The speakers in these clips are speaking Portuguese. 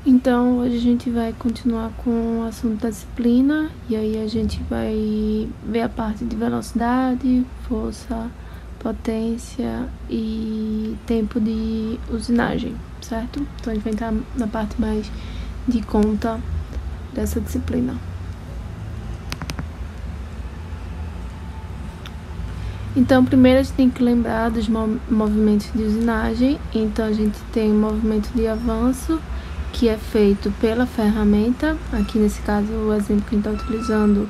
Então, hoje a gente vai continuar com o assunto da disciplina, e aí a gente vai ver a parte de velocidade, força, potência e tempo de usinagem, certo? Então, a gente vai entrar na parte mais de conta dessa disciplina. Então, primeiro a gente tem que lembrar dos movimentos de usinagem. Então, a gente tem o movimento de avanço, que é feito pela ferramenta. Aqui nesse caso, o exemplo que a gente está utilizando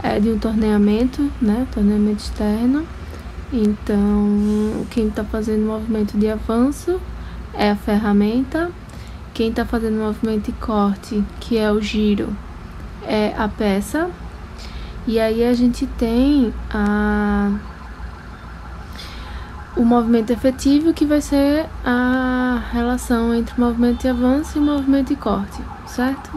é de um torneamento, né? Torneamento externo. Então, quem está fazendo o movimento de avanço é a ferramenta. Quem está fazendo o movimento de corte, que é o giro, é a peça. E aí a gente tem o movimento efetivo, que vai ser a relação entre o movimento de avanço e o movimento de corte, certo?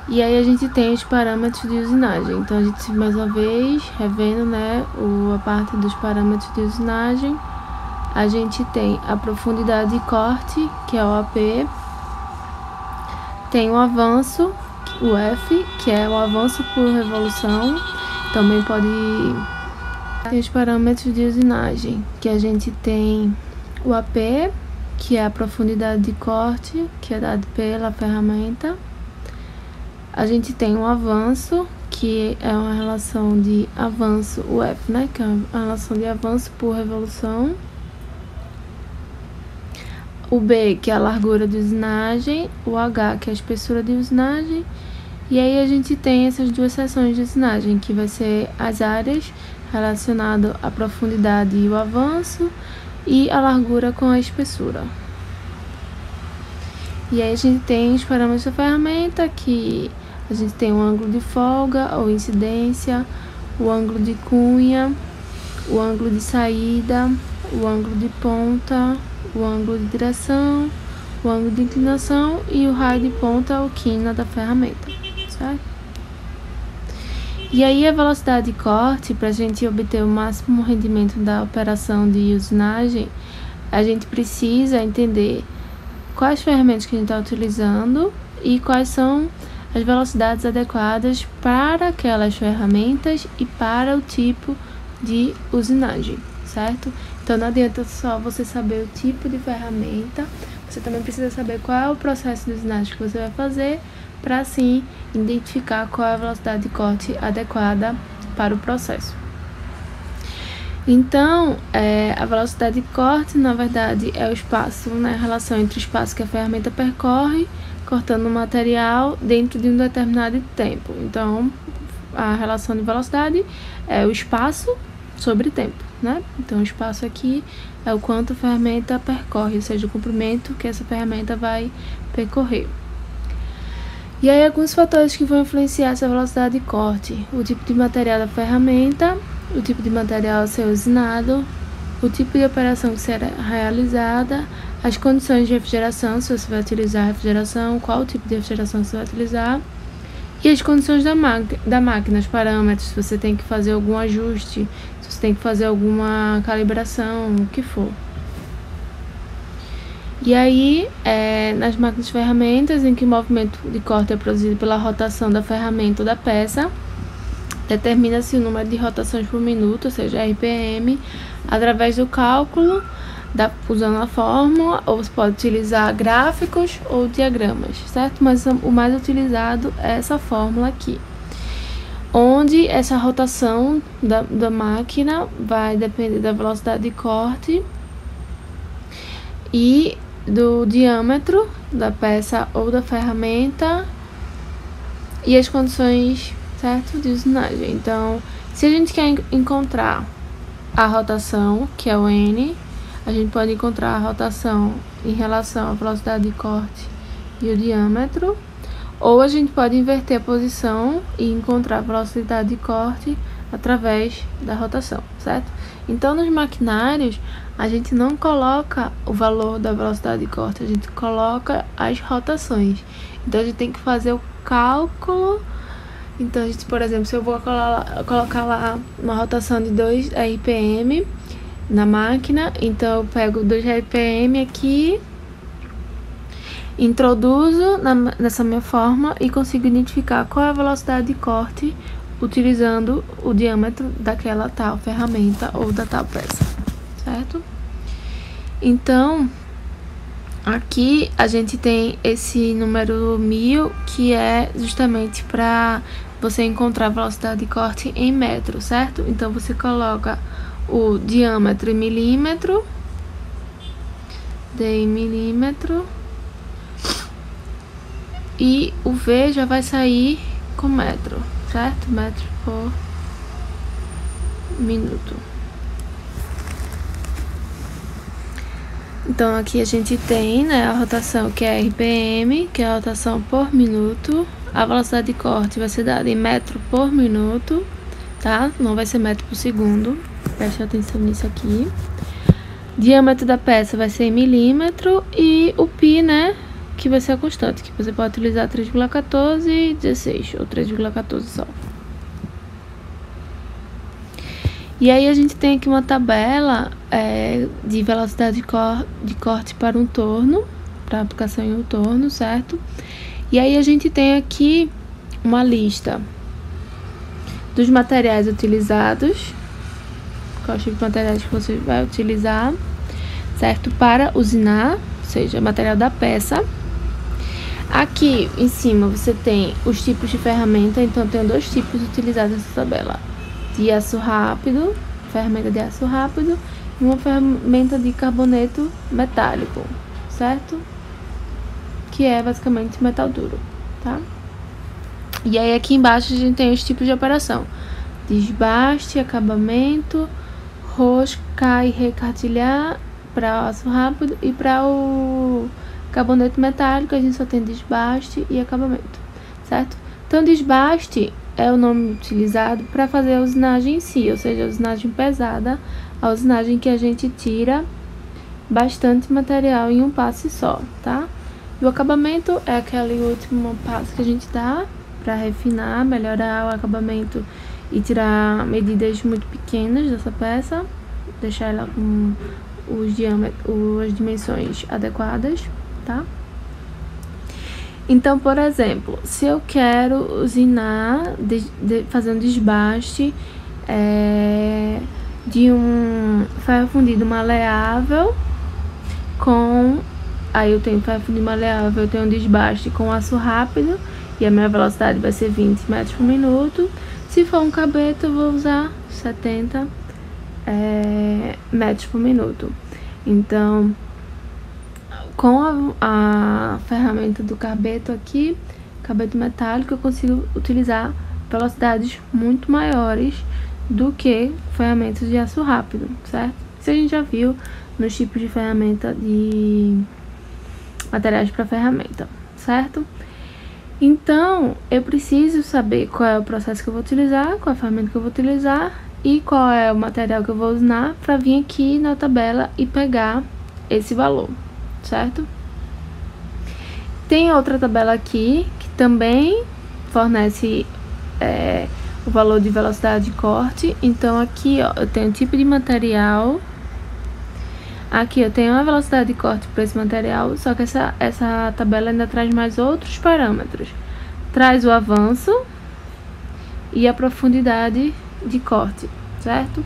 E aí a gente tem os parâmetros de usinagem. Então, a gente, mais uma vez, revendo, né, a parte dos parâmetros de usinagem, a gente tem a profundidade de corte, que é o AP, tem o avanço, o F, que é o avanço por revolução, também pode... Tem os parâmetros de usinagem, que a gente tem o AP, que é a profundidade de corte, que é dado pela ferramenta. A gente tem o avanço, que é uma relação de avanço, o F, né, que é uma relação de avanço por revolução. O B, que é a largura de usinagem, o H, que é a espessura de usinagem. E aí a gente tem essas duas seções de usinagem, que vai ser as áreas relacionado à profundidade e o avanço, e a largura com a espessura. E aí a gente tem os parâmetros da ferramenta, que a gente tem o ângulo de folga ou incidência, o ângulo de cunha, o ângulo de saída, o ângulo de ponta, o ângulo de direção, o ângulo de inclinação e o raio de ponta ou quina da ferramenta, certo? E aí a velocidade de corte, para a gente obter o máximo rendimento da operação de usinagem, a gente precisa entender quais ferramentas que a gente está utilizando e quais são as velocidades adequadas para aquelas ferramentas e para o tipo de usinagem, certo? Então não adianta só você saber o tipo de ferramenta, você também precisa saber qual é o processo de usinagem que você vai fazer, para assim identificar qual é a velocidade de corte adequada para o processo. Então, a velocidade de corte, na verdade, é o espaço, né, a relação entre o espaço que a ferramenta percorre, cortando o material dentro de um determinado tempo. Então, a relação de velocidade é o espaço sobre tempo, né? Então, o espaço aqui é o quanto a ferramenta percorre, ou seja, o comprimento que essa ferramenta vai percorrer. E aí, alguns fatores que vão influenciar essa velocidade de corte: o tipo de material da ferramenta, o tipo de material a ser usinado, o tipo de operação que será realizada, as condições de refrigeração, se você vai utilizar refrigeração, qual o tipo de refrigeração você vai utilizar, e as condições da máquina, os parâmetros, se você tem que fazer algum ajuste, se você tem que fazer alguma calibração, o que for. E aí, nas máquinas de ferramentas, em que o movimento de corte é produzido pela rotação da ferramenta ou da peça, determina-se o número de rotações por minuto, ou seja, RPM, através do cálculo, usando a fórmula, ou você pode utilizar gráficos ou diagramas, certo? Mas o mais utilizado é essa fórmula aqui, onde essa rotação da máquina vai depender da velocidade de corte e do diâmetro da peça ou da ferramenta e as condições, certo, de usinagem. Então, se a gente quer encontrar a rotação, que é o N, a gente pode encontrar a rotação em relação à velocidade de corte e o diâmetro, ou a gente pode inverter a posição e encontrar a velocidade de corte através da rotação, certo? Então, nos maquinários, a gente não coloca o valor da velocidade de corte, a gente coloca as rotações. Então, a gente tem que fazer o cálculo. Então, a gente, por exemplo, se eu vou colocar lá uma rotação de 2 RPM na máquina, então eu pego 2 RPM aqui Introduzo nessa minha forma e consigo identificar qual é a velocidade de corte utilizando o diâmetro daquela tal ferramenta ou da tal peça, certo? Então, aqui a gente tem esse número 1000, que é justamente para você encontrar a velocidade de corte em metro, certo? Então, você coloca o diâmetro em milímetro, D em milímetro, e o V já vai sair com metro, certo? Metro por minuto. Então, aqui a gente tem, né, a rotação, que é RPM, que é a rotação por minuto. A velocidade de corte vai ser dada em metro por minuto, tá? Não vai ser metro por segundo. Preste atenção nisso aqui. Diâmetro da peça vai ser em milímetro e o π, né, que vai ser a constante, que você pode utilizar 3,14 e 16, ou 3,14 só. E aí a gente tem aqui uma tabela de velocidade de corte para um torno, para aplicação em um torno, certo? E aí a gente tem aqui uma lista dos materiais utilizados, qual tipo de materiais que você vai utilizar, certo? Para usinar, ou seja, material da peça. Aqui em cima você tem os tipos de ferramenta, então tem dois tipos utilizados nessa tabela: de aço rápido, ferramenta de aço rápido, e uma ferramenta de carboneto metálico, certo? Que é basicamente metal duro, tá? E aí aqui embaixo a gente tem os tipos de operação: desbaste, acabamento, rosca e recartilhar para aço rápido, e para o carboneto metálico a gente só tem desbaste e acabamento, certo? Então, desbaste é o nome utilizado para fazer a usinagem em si, ou seja, a usinagem pesada, a usinagem que a gente tira bastante material em um passe só, tá? E o acabamento é aquele último passo que a gente dá para refinar, melhorar o acabamento e tirar medidas muito pequenas dessa peça, deixar ela com as dimensões adequadas, tá? Então, por exemplo, se eu quero usinar, fazer um desbaste de um ferro fundido maleável com... Aí eu tenho ferro fundido maleável, eu tenho um desbaste com aço rápido e a minha velocidade vai ser 20 metros por minuto. Se for um carbeto, eu vou usar 70 metros por minuto. Então, com a ferramenta do carbeto aqui, carbeto metálico, eu consigo utilizar velocidades muito maiores do que ferramentas de aço rápido, certo? Isso a gente já viu nos tipos de ferramenta de materiais para ferramenta, certo? Então, eu preciso saber qual é o processo que eu vou utilizar, qual é a ferramenta que eu vou utilizar e qual é o material que eu vou usar para vir aqui na tabela e pegar esse valor, certo? Tem outra tabela aqui que também fornece o valor de velocidade de corte. Então aqui, ó, eu tenho tipo de material. Aqui eu tenho a velocidade de corte para esse material, só que essa tabela ainda traz mais outros parâmetros. Traz o avanço e a profundidade de corte, certo?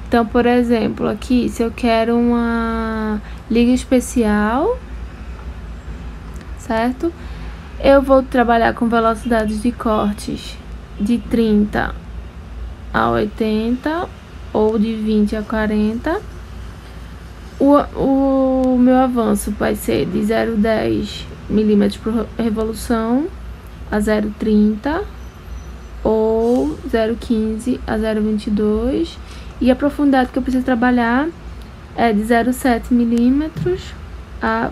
Então, por exemplo, aqui, se eu quero uma liga especial, certo? Eu vou trabalhar com velocidades de cortes de 30 a 80 ou de 20 a 40. O meu avanço vai ser de 0,10 milímetros por revolução a 0,30 ou 0,15 a 0,22. E a profundidade que eu preciso trabalhar é de 0,7 milímetros a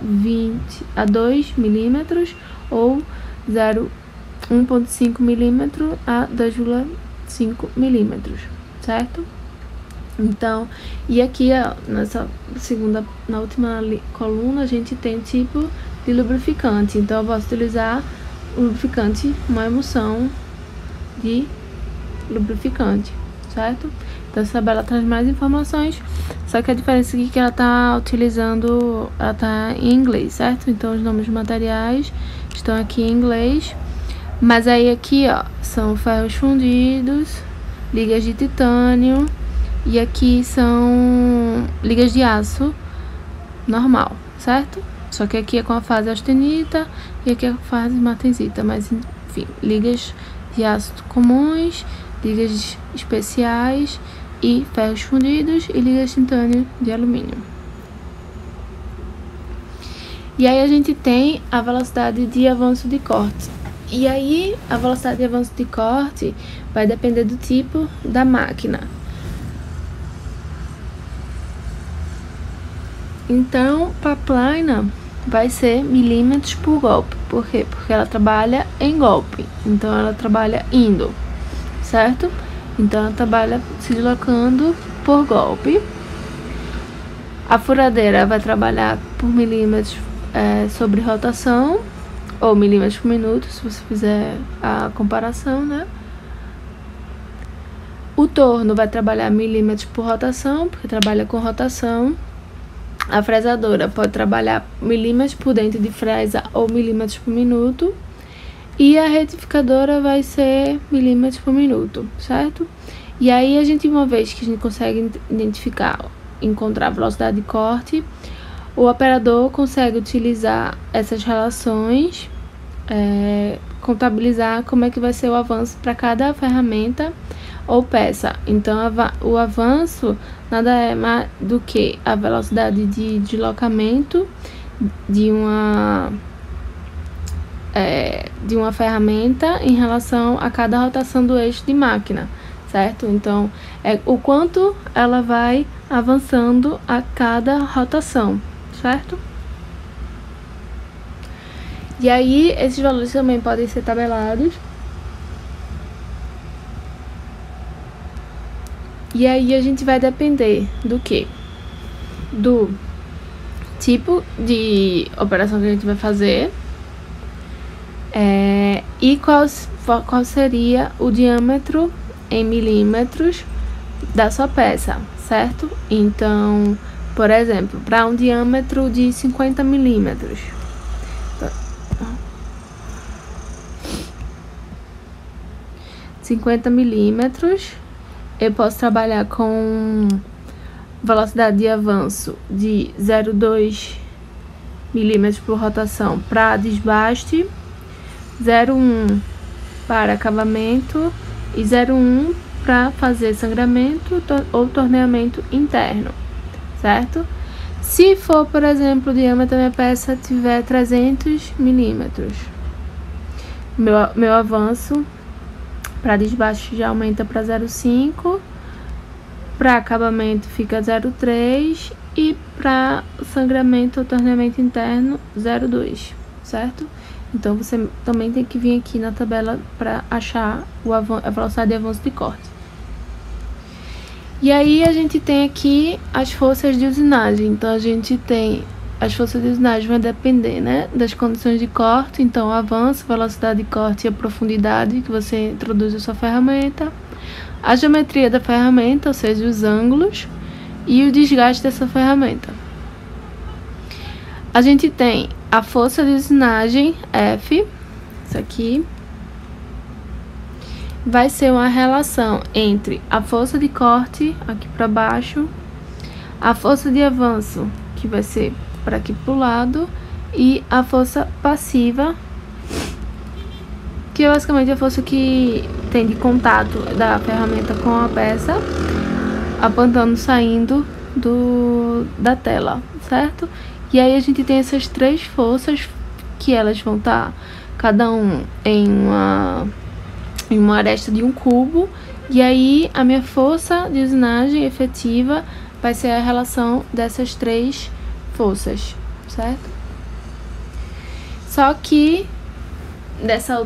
2 milímetros ou 1,5 milímetro a 2,5 milímetros, certo? Então, e aqui, ó, na última coluna, a gente tem tipo de lubrificante. Então, eu posso utilizar um lubrificante, uma emulsão de lubrificante, certo? Então essa tabela traz mais informações, só que a diferença aqui é que ela tá utilizando, ela tá em inglês, certo? Então os nomes dos materiais estão aqui em inglês, mas aí aqui, ó, são ferros fundidos, ligas de titânio, e aqui são ligas de aço normal, certo? Só que aqui é com a fase austenita e aqui é com a fase martensita, mas enfim, ligas de aço comuns, ligas especiais e ferros fundidos e ligas de titânio de alumínio. E aí a gente tem a velocidade de avanço de corte. E aí a velocidade de avanço de corte vai depender do tipo da máquina. Então, para a plana vai ser milímetros por golpe. Por quê? Porque ela trabalha em golpe. Então ela trabalha indo, certo? Então ela trabalha se deslocando por golpe. A furadeira vai trabalhar por milímetros sobre rotação, ou milímetros por minuto, se você fizer a comparação, né? O torno vai trabalhar milímetros por rotação, porque trabalha com rotação. A fresadora pode trabalhar milímetros por dente de fresa ou milímetros por minuto. E a retificadora vai ser milímetros por minuto, certo? E aí a gente, uma vez que a gente consegue encontrar a velocidade de corte, o operador consegue utilizar essas relações, contabilizar como é que vai ser o avanço para cada ferramenta ou peça. Então o avanço nada é mais do que a velocidade de deslocamento de uma ferramenta em relação a cada rotação do eixo de máquina, certo? Então é o quanto ela vai avançando a cada rotação, certo? E aí esses valores também podem ser tabelados. E aí a gente vai depender do quê? Do tipo de operação que a gente vai fazer, e qual seria o diâmetro em milímetros da sua peça, certo? Então, por exemplo, para um diâmetro de 50 milímetros, 50 milímetros, eu posso trabalhar com velocidade de avanço de 0,2 milímetros por rotação para desbaste, 0,1 para acabamento e 0,1 para fazer sangramento ou torneamento interno, certo? Se for, por exemplo, o diâmetro da minha peça tiver 300 milímetros, meu avanço para desbaste já aumenta para 0,5, para acabamento fica 0,3 e para sangramento ou torneamento interno 0,2, certo? Então você também tem que vir aqui na tabela para achar a velocidade de avanço de corte. E aí a gente tem aqui as forças de usinagem. Então a gente tem as forças de usinagem vai depender, né, das condições de corte. Então o avanço, velocidade de corte e a profundidade que você introduz a sua ferramenta, a geometria da ferramenta, ou seja, os ângulos, e o desgaste dessa ferramenta. A gente tem a força de usinagem F, isso aqui, vai ser uma relação entre a força de corte, aqui para baixo, a força de avanço, que vai ser para aqui pro lado, e a força passiva, que é basicamente a força que tem de contato da ferramenta com a peça, apontando, saindo da tela, certo? E aí a gente tem essas três forças, que elas vão estar cada um em uma aresta de um cubo, e aí a minha força de usinagem efetiva vai ser a relação dessas três forças, certo? Só que dessa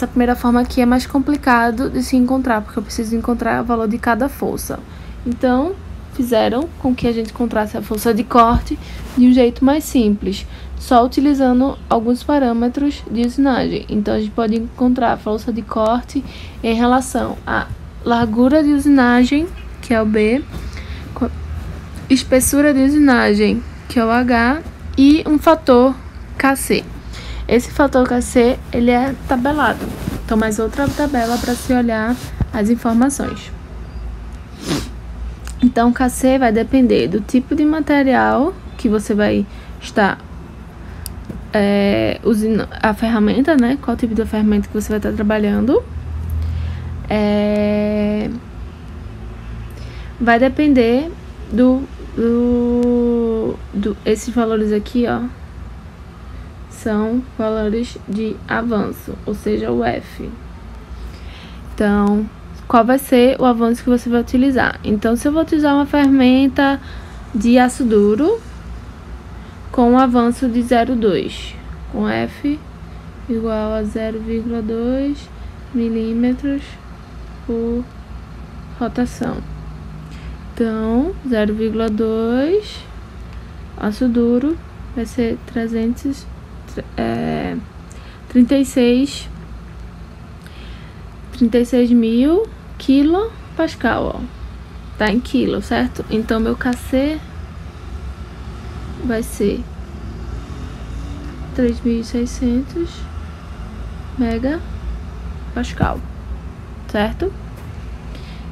primeira forma aqui é mais complicado de se encontrar, porque eu preciso encontrar o valor de cada força. Então, fizeram com que a gente encontrasse a força de corte de um jeito mais simples, só utilizando alguns parâmetros de usinagem. Então, a gente pode encontrar a força de corte em relação a largura de usinagem, que é o B, espessura de usinagem, que é o H, e um fator KC. Esse fator KC, ele é tabelado. Então, mais outra tabela para se olhar as informações. Então, o KC vai depender do tipo de material que você vai estar usando a ferramenta, né? Qual tipo de ferramenta que você vai estar trabalhando. Vai depender esses valores aqui, ó, são valores de avanço, ou seja, o F. Então, qual vai ser o avanço que você vai utilizar? Então, se eu vou utilizar uma ferramenta de aço duro com um avanço de 0,2, com F igual a 0,2 milímetros por rotação. Então, 0,2 aço duro vai ser 36.000 quilopascal, ó. Tá em quilo, certo? Então, meu KC vai ser 3.600 megapascal, certo?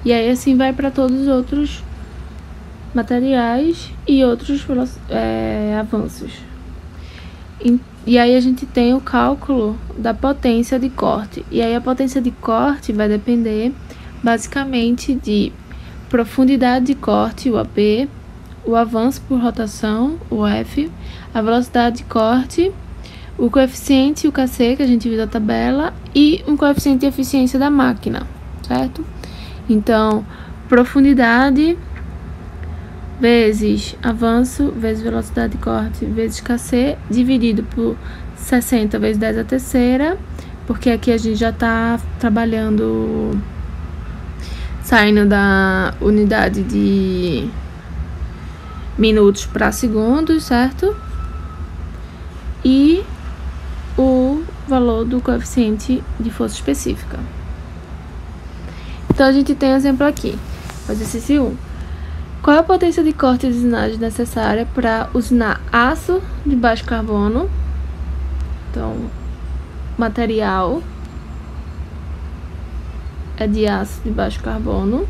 E aí, assim, vai para todos os outros materiais e outros avanços. E aí, a gente tem o cálculo da potência de corte. E aí, a potência de corte vai depender, basicamente, de profundidade de corte, o AP, o avanço por rotação, o F, a velocidade de corte, o coeficiente, o KC, que a gente viu da tabela, e um coeficiente de eficiência da máquina, certo? Então, profundidade vezes avanço, vezes velocidade de corte, vezes KC, dividido por 60 vezes 10 a terceira, porque aqui a gente já está trabalhando, saindo da unidade de minutos para segundos, certo? E o valor do coeficiente de força específica. Então, a gente tem exemplo aqui. Exercício 1. Qual é a potência de corte e usinagem necessária para usinar aço de baixo carbono? Então, material é de aço de baixo carbono.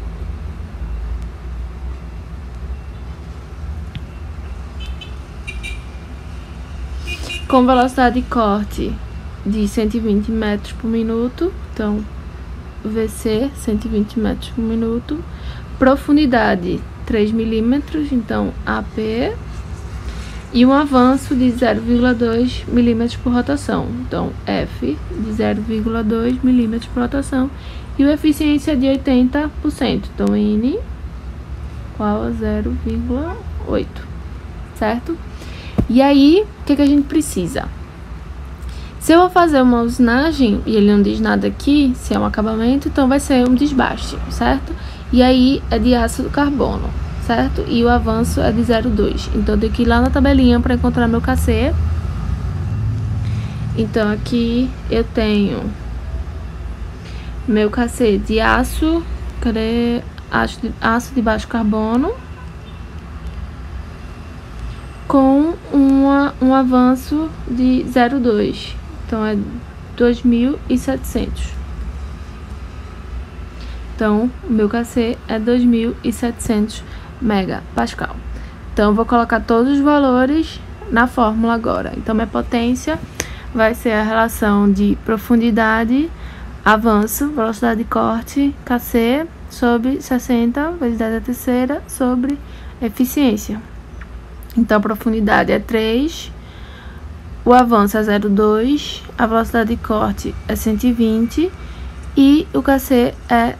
Com velocidade de corte de 120 metros por minuto. Então, VC, 120 metros por minuto. Profundidade, 3 milímetros, então AP. E um avanço de 0,2 milímetros por rotação. Então, F de 0,2 milímetros por rotação. E a eficiência de 80%. Então, N igual a 0,8, certo? E aí, o que a gente precisa? Se eu vou fazer uma usinagem, e ele não diz nada aqui, se é um acabamento, então vai ser um desbaste, certo? E aí, é de ácido carbono, certo? E o avanço é de 0,2. Então, eu tenho que ir lá na tabelinha para encontrar meu KC. Então, aqui eu tenho meu KC de aço, cadê? Aço de baixo carbono, com um avanço de 0,2. Então, é 2.700. Então, o meu KC é 2.700 megapascal. Então, eu vou colocar todos os valores na fórmula agora. Então, minha potência vai ser a relação de profundidade, avanço, velocidade de corte, KC, sobre 60 vezes 10 a terceira, sobre eficiência. Então, a profundidade é 3, o avanço é 0,2, a velocidade de corte é 120 e o KC é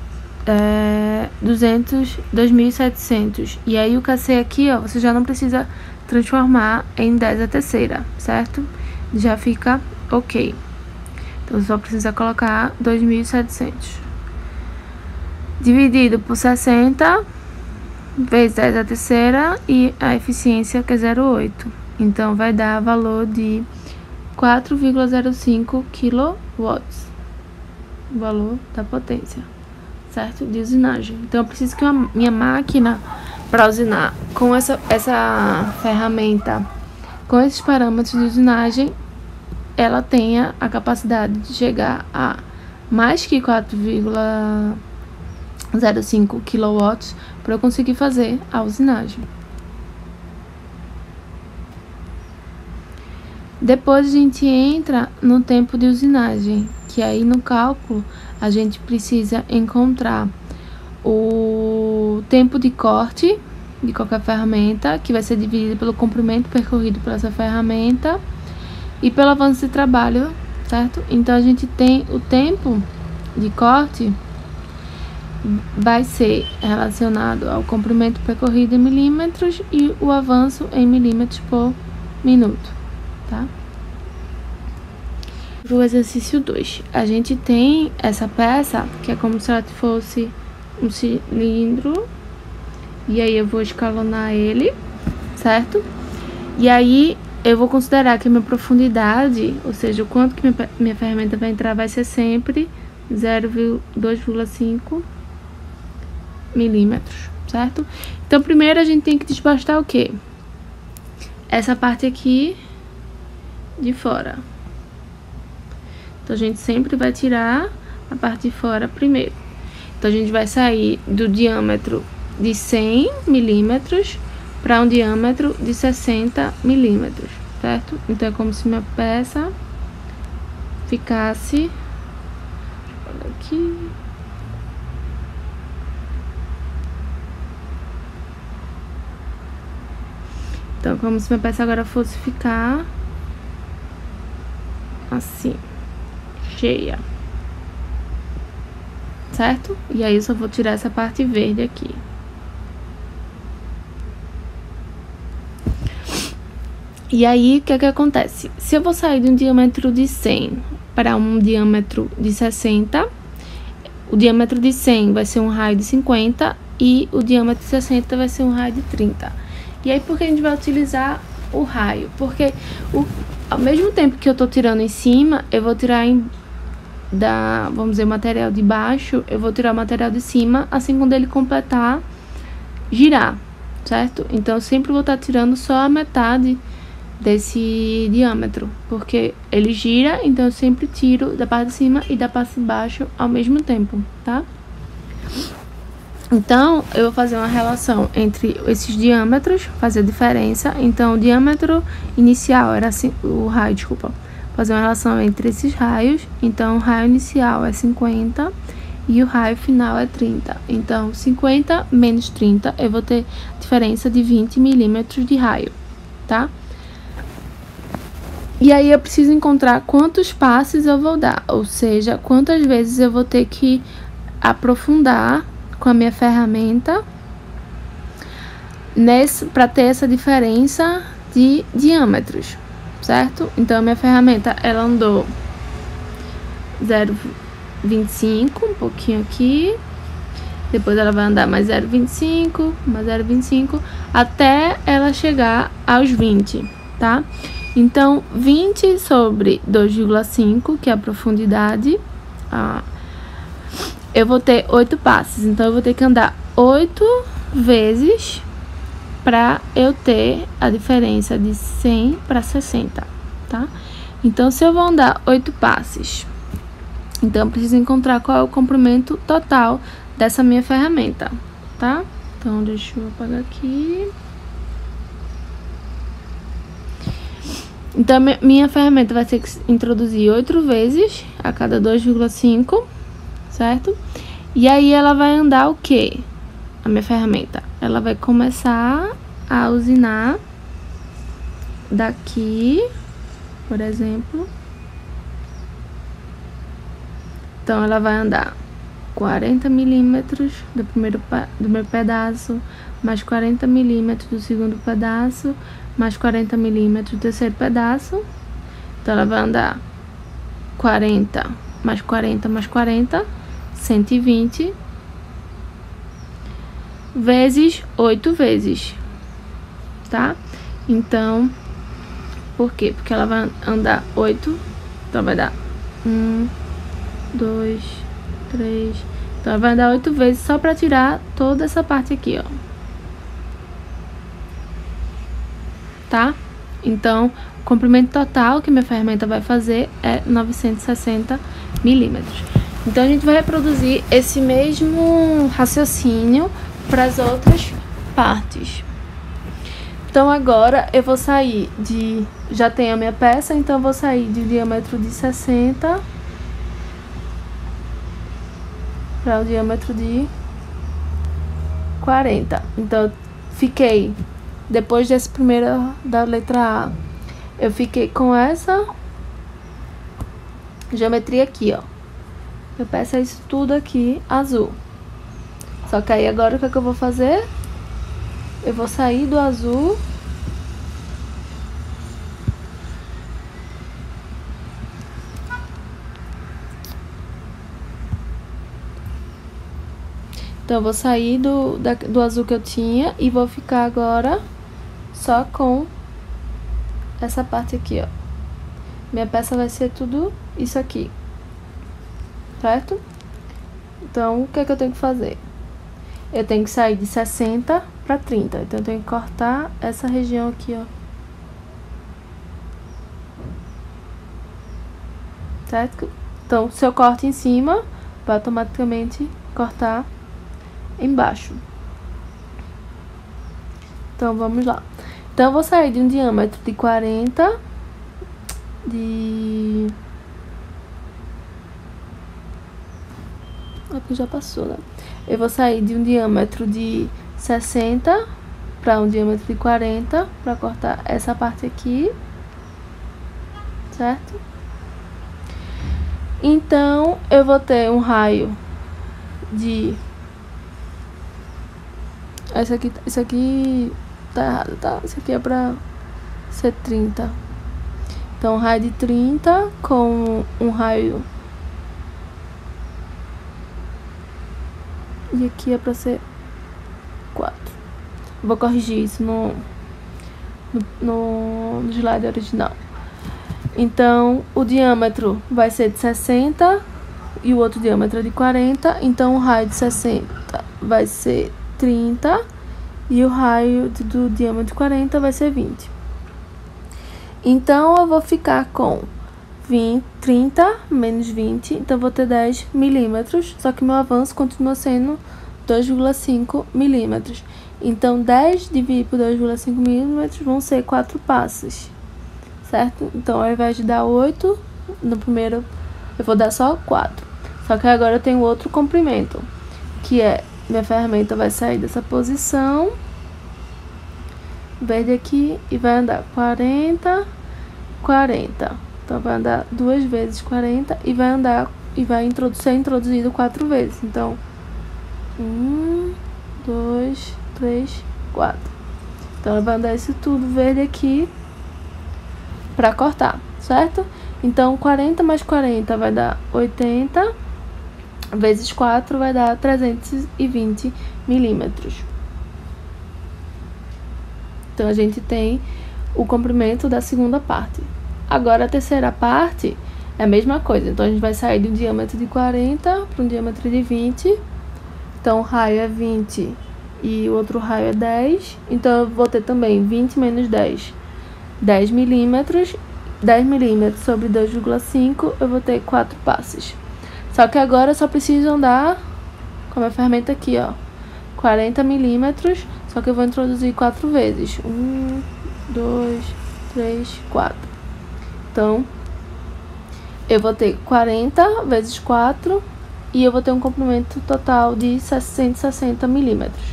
2.700. E aí, o KC aqui, ó, você já não precisa transformar em 10 a terceira, certo? Já fica ok. Então, só precisa colocar 2.700. Dividido por 60 vezes 10 a terceira e a eficiência que é 0,8. Então, vai dar valor de 4,05 kW. O valor da potência, certo? De usinagem. Então eu preciso que a minha máquina para usinar com essa ferramenta, com esses parâmetros de usinagem, ela tenha a capacidade de chegar a mais que 4,05 kW para eu conseguir fazer a usinagem. Depois a gente entra no tempo de usinagem, que aí no cálculo a gente precisa encontrar o tempo de corte de qualquer ferramenta, que vai ser dividido pelo comprimento percorrido por essa ferramenta e pelo avanço de trabalho, certo? Então a gente tem o tempo de corte vai ser relacionado ao comprimento percorrido em milímetros e o avanço em milímetros por minuto, tá? Para o exercício 2, a gente tem essa peça, que é como se ela fosse um cilindro, e aí eu vou escalonar ele, certo? E aí eu vou considerar que a minha profundidade, ou seja, o quanto que minha ferramenta vai entrar, vai ser sempre 0,2,5 milímetros, certo? Então primeiro a gente tem que desbastar o quê? Essa parte aqui de fora. Então a gente sempre vai tirar a parte de fora primeiro. Então a gente vai sair do diâmetro de 100 milímetros para um diâmetro de 60 milímetros, certo? Então é como se minha peça ficasse aqui. Então como se minha peça agora fosse ficar assim, cheia, certo? E aí eu só vou tirar essa parte verde aqui. E aí, o que é que acontece? Se eu vou sair de um diâmetro de 100 para um diâmetro de 60, o diâmetro de 100 vai ser um raio de 50 e o diâmetro de 60 vai ser um raio de 30. E aí, por que a gente vai utilizar o raio? Porque ao mesmo tempo que eu tô tirando em cima, eu vou tirar vamos dizer, o material de baixo, eu vou tirar o material de cima, assim quando ele completar, girar, certo? Então eu sempre vou estar tirando só a metade desse diâmetro, porque ele gira, então eu sempre tiro da parte de cima e da parte de baixo ao mesmo tempo, tá? Então eu vou fazer uma relação entre esses diâmetros, fazer a diferença. Então o diâmetro inicial era assim, o raio, desculpa, fazer uma relação entre esses raios. Então o raio inicial é 50 e o raio final é 30. Então 50 menos 30, eu vou ter diferença de 20 milímetros de raio, tá? E aí eu preciso encontrar quantos passes eu vou dar, ou seja, quantas vezes eu vou ter que aprofundar com a minha ferramenta para ter essa diferença de diâmetros, certo? Então a minha ferramenta, ela andou 0,25, um pouquinho aqui, depois ela vai andar mais 0,25, mais 0,25, até ela chegar aos 20, tá? Então 20 sobre 2,5, que é a profundidade, eu vou ter 8 passes, então eu vou ter que andar 8 vezes para eu ter a diferença de 100 para 60, tá? Então, se eu vou andar 8 passes, então eu preciso encontrar qual é o comprimento total dessa minha ferramenta, tá? Então, deixa eu apagar aqui. Então, minha ferramenta vai ter que introduzir 8 vezes a cada 2,5, certo? E aí ela vai andar o quê? A minha ferramenta, ela vai começar a usinar daqui, por exemplo. Então ela vai andar 40 milímetros do primeiro pedaço, mais 40 milímetros do segundo pedaço, mais 40 milímetros do terceiro pedaço. Então ela vai andar 40 mais 40 mais 40, 120 vezes 8 vezes, tá? Então, por quê? Porque ela vai andar 8, então vai dar 1, 2, 3, Então, vai andar 8 vezes só pra tirar toda essa parte aqui, ó. Tá? Então, o comprimento total que minha ferramenta vai fazer é 960 milímetros. Então, a gente vai reproduzir esse mesmo raciocínio para as outras partes. Então, agora eu vou sair de... Já tenho a minha peça, então eu vou sair de diâmetro de 60 para o diâmetro de 40. Então, eu fiquei... Depois desse primeiro da letra A, eu fiquei com essa geometria aqui, ó. Eu peço isso tudo aqui azul. Só que aí agora o que é que eu vou fazer? Eu vou sair do azul. Então, eu vou sair do azul que eu tinha e vou ficar agora só com essa parte aqui, ó. Minha peça vai ser tudo isso aqui, certo? Então, o que é que eu tenho que fazer? Eu tenho que sair de 60 para 30. Então, eu tenho que cortar essa região aqui, ó. Certo? Então, se eu corto em cima, vai automaticamente cortar embaixo. Então, vamos lá. Então, eu vou sair de um diâmetro de 40, aqui já passou, né? Eu vou sair de um diâmetro de 60 para um diâmetro de 40 para cortar essa parte aqui, certo? Então, eu vou ter um raio de... Isso aqui tá errado, tá? Isso aqui é pra ser 30. Então, um raio de 30 com um raio... E aqui é pra ser 4. Vou corrigir isso no slide original. Então, o diâmetro vai ser de 60 e o outro diâmetro é de 40. Então, o raio de 60 vai ser 30 e o raio do diâmetro de 40 vai ser 20. Então, eu vou ficar com 30 menos 20, então vou ter 10 milímetros, só que meu avanço continua sendo 2,5 milímetros. Então, 10 dividido por 2,5 milímetros vão ser 4 passos, certo? Então, ao invés de dar 8, no primeiro eu vou dar só 4. Só que agora eu tenho outro comprimento, que é, minha ferramenta vai sair dessa posição, verde aqui, e vai andar 40, 40. Então, vai andar 2 vezes 40 e vai andar, e vai ser introduzido 4 vezes. Então, 1, 2, 3, 4. Então, ela vai andar isso tudo verde aqui pra cortar, certo? Então, 40 mais 40 vai dar 80, vezes 4 vai dar 320 milímetros. Então, a gente tem o comprimento da segunda parte. Agora, a terceira parte é a mesma coisa. Então, a gente vai sair de um diâmetro de 40 para um diâmetro de 20. Então, o raio é 20 e o outro raio é 10. Então, eu vou ter também 20 menos 10. 10 milímetros. 10 milímetros sobre 2,5, eu vou ter 4 passos. Só que agora eu só preciso andar com a minha ferramenta aqui, ó. 40 milímetros, só que eu vou introduzir 4 vezes. 1, 2, 3, 4. Então, eu vou ter 40 vezes 4 e eu vou ter um comprimento total de 160 milímetros.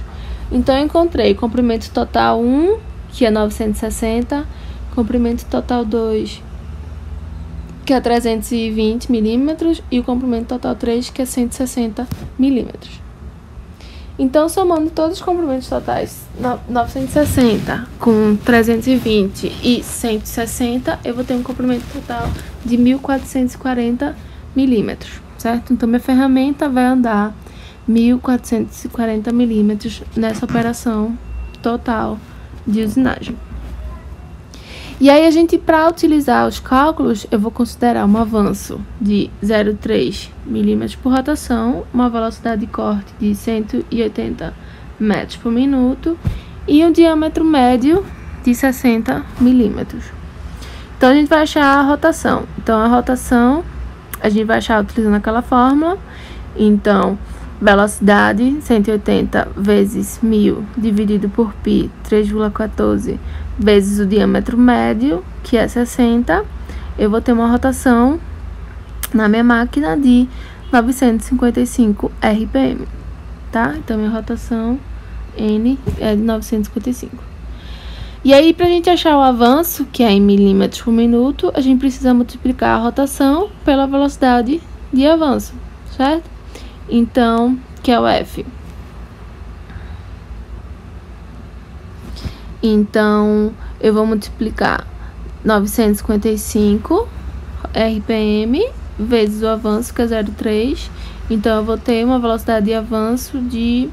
Então, eu encontrei comprimento total 1, que é 960, comprimento total 2, que é 320 milímetros, e o comprimento total 3, que é 160 milímetros. Então, somando todos os comprimentos totais, 960 com 320 e 160, eu vou ter um comprimento total de 1.440 milímetros, certo? Então, minha ferramenta vai andar 1.440 milímetros nessa operação total de usinagem. E aí, a gente, para utilizar os cálculos, eu vou considerar um avanço de 0,3 milímetros por rotação, uma velocidade de corte de 180 metros por minuto e um diâmetro médio de 60 milímetros. Então, a gente vai achar a rotação. Então, a rotação, a gente vai achar utilizando aquela fórmula. Então, velocidade 180 vezes 1000 dividido por π, 3,14 vezes o diâmetro médio, que é 60, eu vou ter uma rotação na minha máquina de 955 RPM, tá? Então, minha rotação N é de 955. E aí, pra gente achar o avanço, que é em milímetros por minuto, a gente precisa multiplicar a rotação pela velocidade de avanço, certo? Então, que é o F. Então, eu vou multiplicar 955 RPM vezes o avanço, que é 0,3. Então, eu vou ter uma velocidade de avanço de...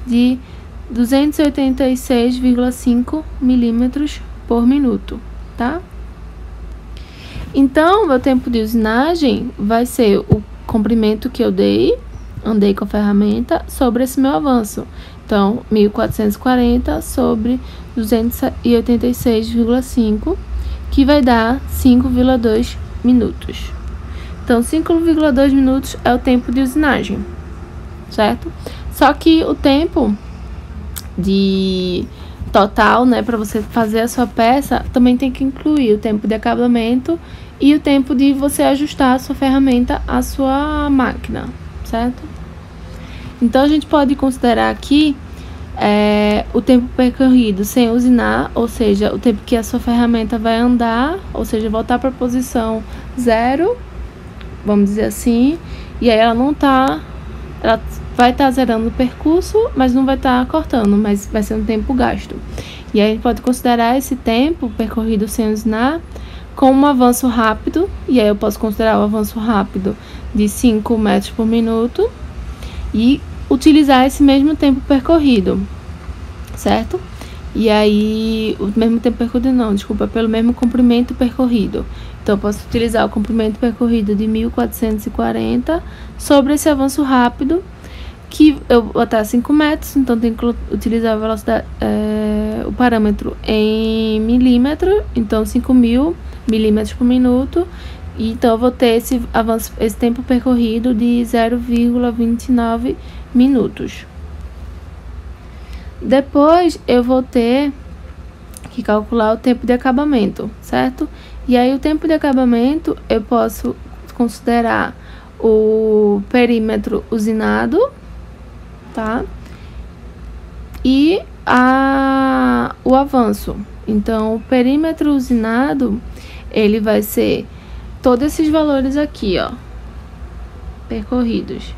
de 286,5 milímetros por minuto, tá? Então, meu tempo de usinagem vai ser o comprimento que eu andei com a ferramenta, sobre esse meu avanço. Então, 1440 sobre 286,5, que vai dar 5,2 minutos. Então, 5,2 minutos é o tempo de usinagem, certo? Só que o tempo de total, né, para você fazer a sua peça, também tem que incluir o tempo de acabamento e o tempo de você ajustar a sua ferramenta à sua máquina, certo? Então, a gente pode considerar aqui o tempo percorrido sem usinar, ou seja, o tempo que a sua ferramenta vai andar, ou seja, voltar para a posição 0, vamos dizer assim, e aí ela vai estar zerando o percurso, mas não vai estar cortando, mas vai ser um tempo gasto. E aí a gente pode considerar esse tempo percorrido sem usinar como um avanço rápido, e aí eu posso considerar o avanço rápido de 5 metros por minuto e utilizar esse mesmo tempo percorrido, certo? E aí, o mesmo tempo percorrido não, desculpa, pelo mesmo comprimento percorrido. Então, eu posso utilizar o comprimento percorrido de 1440 sobre esse avanço rápido, que eu vou botar 5 metros, então tem que utilizar a velocidade, o parâmetro em milímetro, então 5.000 milímetros por minuto. E então, eu vou ter esse tempo percorrido de 0,29 minutos. Depois, eu vou ter que calcular o tempo de acabamento, certo? E aí, o tempo de acabamento, eu posso considerar o perímetro usinado, tá? E o avanço. Então, o perímetro usinado, ele vai ser todos esses valores aqui, ó, percorridos,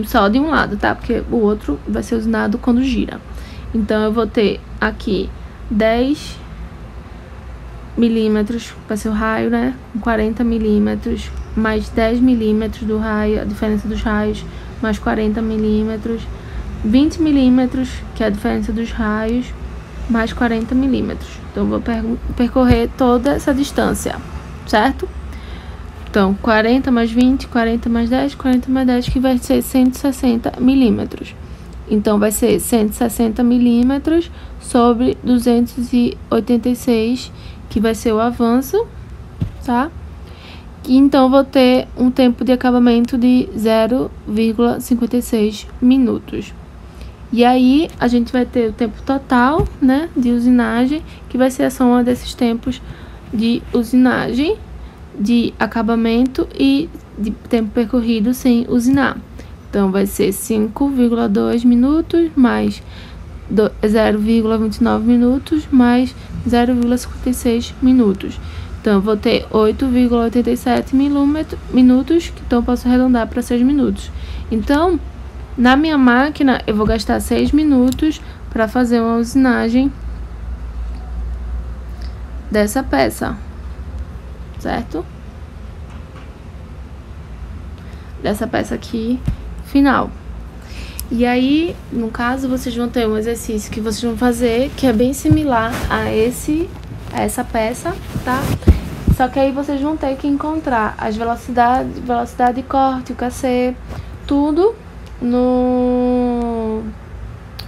só de um lado, tá? Porque o outro vai ser usinado quando gira. Então, eu vou ter aqui 10 milímetros, vai ser o raio, né? Com 40 milímetros, mais 10 milímetros do raio, a diferença dos raios, mais 40 milímetros, 20 milímetros, que é a diferença dos raios, mais 40 milímetros. Então, eu vou percorrer toda essa distância, certo? Então, 40 mais 20, 40 mais 10, 40 mais 10, que vai ser 160 milímetros. Então, vai ser 160 milímetros sobre 286, que vai ser o avanço, tá? E então, vou ter um tempo de acabamento de 0,56 minutos. E aí, a gente vai ter o tempo total, né, de usinagem, que vai ser a soma desses tempos de usinagem, de acabamento e de tempo percorrido sem usinar. Então, vai ser 5,2 minutos mais 0,29 minutos mais 0,56 minutos. Então, eu vou ter 8,87 minutos, que então eu posso arredondar para 6 minutos. Então, na minha máquina, eu vou gastar 6 minutos para fazer uma usinagem dessa peça, certo? Dessa peça aqui, final. E aí, no caso, vocês vão ter um exercício que vocês vão fazer, que é bem similar a essa peça, tá? Só que aí vocês vão ter que encontrar as velocidade de corte, o KC, tudo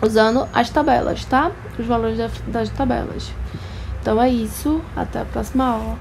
usando as tabelas, tá? Os valores das tabelas. Então é isso, até a próxima aula.